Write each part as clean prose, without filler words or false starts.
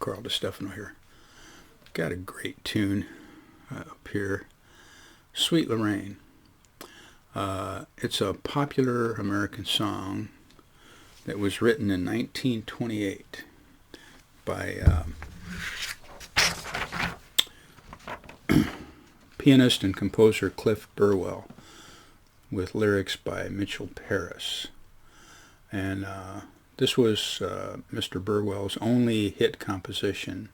Carl DiStefano here. Got a great tune up here, Sweet Lorraine. It's a popular American song that was written in 1928 by pianist and composer Cliff Burwell, with lyrics by Mitchell Paris. And this was Mr. Burwell's only hit composition.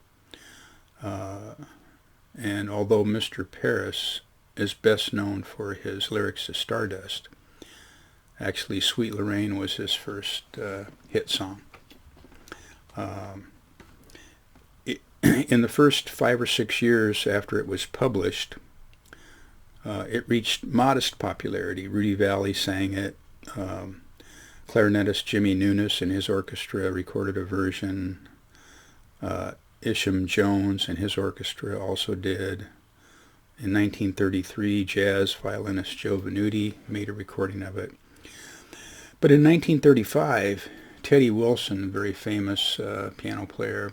And although Mr. Paris is best known for his lyrics to Stardust, actually Sweet Lorraine was his first hit song. In the first 5 or 6 years after it was published, it reached modest popularity. Rudy Valley sang it. Clarinetist Jimmy Nunes and his orchestra recorded a version. Isham Jones and his orchestra also did. In 1933, jazz violinist Joe Venuti made a recording of it. But in 1935, Teddy Wilson, a very famous piano player,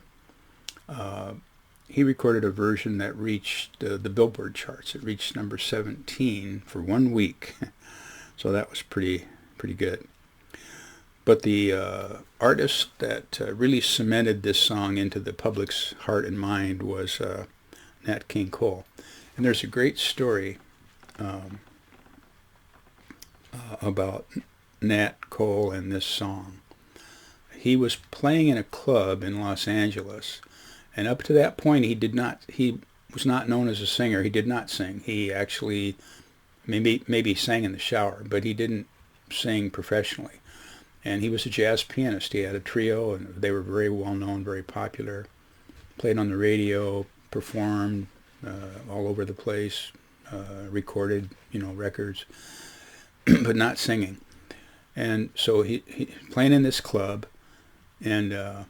he recorded a version that reached the Billboard charts. It reached number 17 for 1 week. So that was pretty good. But the artist that really cemented this song into the public's heart and mind was Nat King Cole. And there's a great story about Nat Cole and this song. He was playing in a club in Los Angeles, and up to that point he was not known as a singer. He did not sing. He actually maybe sang in the shower, but he didn't sing professionally. And he was a jazz pianist. He had a trio, and they were very well known, very popular. Played on the radio, performed all over the place, recorded, records, but not singing. And so he playing in this club, and a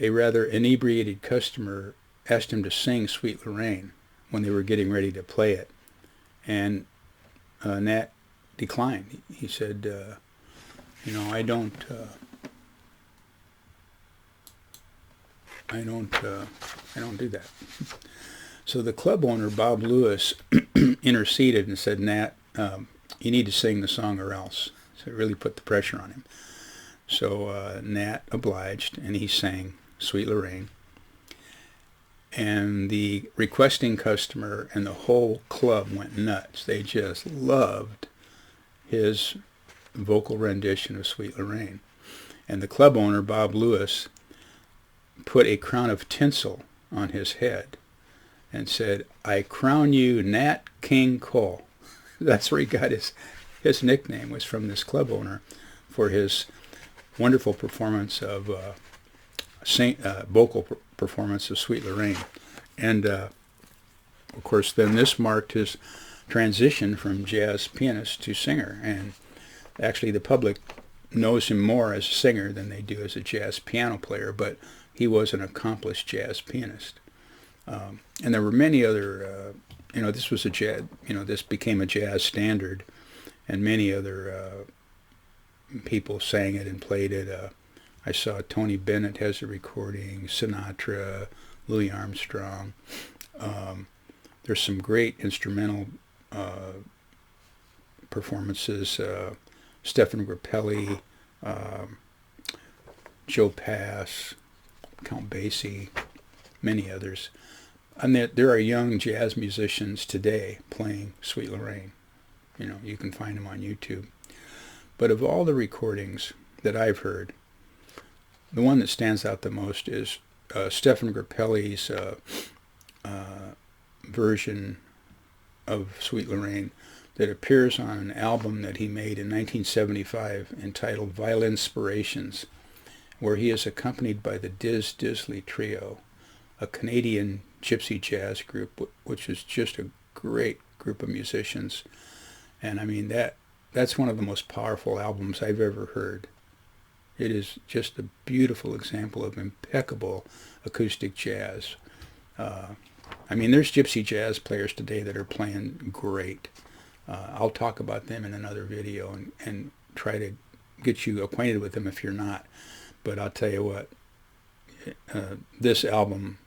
rather inebriated customer asked him to sing Sweet Lorraine when they were getting ready to play it. And Nat declined. He said, I don't do that. So the club owner, Bob Lewis, interceded and said, Nat, you need to sing the song or else. So it really put the pressure on him. So Nat obliged, and he sang Sweet Lorraine. And the requesting customer and the whole club went nuts. They just loved his vocal rendition of Sweet Lorraine. And the club owner, Bob Lewis, put a crown of tinsel on his head and said, I crown you Nat King Cole. That's where he got his nickname, was from this club owner, for his wonderful performance of vocal performance of Sweet Lorraine. And of course then this marked his transition from jazz pianist to singer. And actually the public knows him more as a singer than they do as a jazz piano player, but he was an accomplished jazz pianist. And there were many other, this was a jazz, this became a jazz standard, and many other people sang it and played it. I saw Tony Bennett has a recording, Sinatra, Louis Armstrong. There's some great instrumental performances. Stefan Grappelli, Joe Pass, Count Basie, many others. And there are young jazz musicians today playing Sweet Lorraine. You can find them on YouTube. But of all the recordings that I've heard, the one that stands out the most is Stefan Grappelli's version of Sweet Lorraine that appears on an album that he made in 1975 entitled Violinspirations, where he is accompanied by the Diz Disley Trio, a Canadian gypsy jazz group, which is just a great group of musicians. And I mean, that's one of the most powerful albums I've ever heard. It is just a beautiful example of impeccable acoustic jazz. There's gypsy jazz players today that are playing great. I'll talk about them in another video and try to get you acquainted with them if you're not. But I'll tell you what, this album,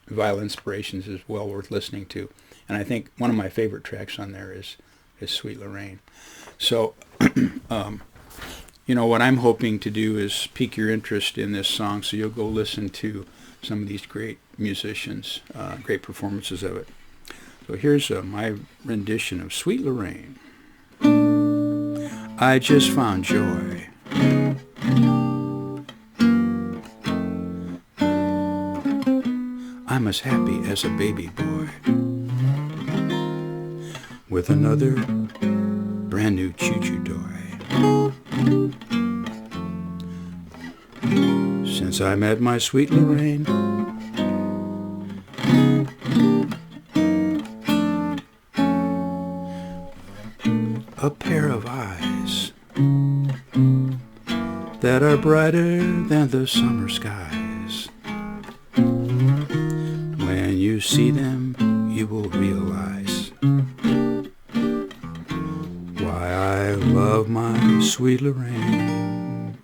Vile Inspirations, is well worth listening to. And I think one of my favorite tracks on there is Sweet Lorraine. So, what I'm hoping to do is pique your interest in this song, so you'll go listen to some of these great musicians, great performances of it. So here's my rendition of Sweet Lorraine. I just found joy. I'm as happy as a baby boy with another brand new choo-choo toy. Since I met my sweet Lorraine, a pair of eyes that are brighter than the summer skies. When you see them, you will realize why I love my sweet Lorraine.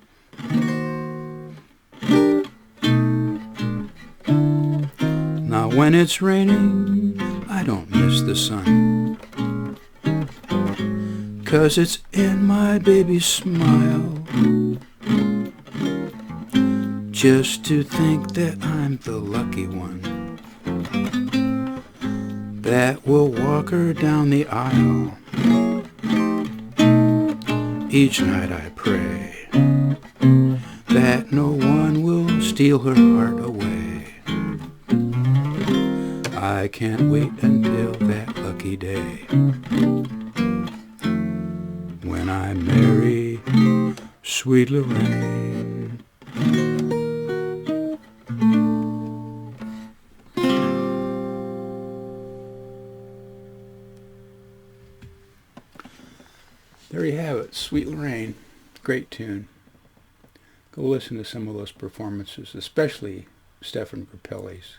Now when it's raining, I don't miss the sun, 'cause it's in my baby's smile. Just to think that I'm the lucky one that will walk her down the aisle. Each night I pray that no one will steal her heart away. I can't wait until that lucky day when I marry sweet Lorraine. There you have it, Sweet Lorraine. Great tune. Go listen to some of those performances, especially Stefan Grappelli's.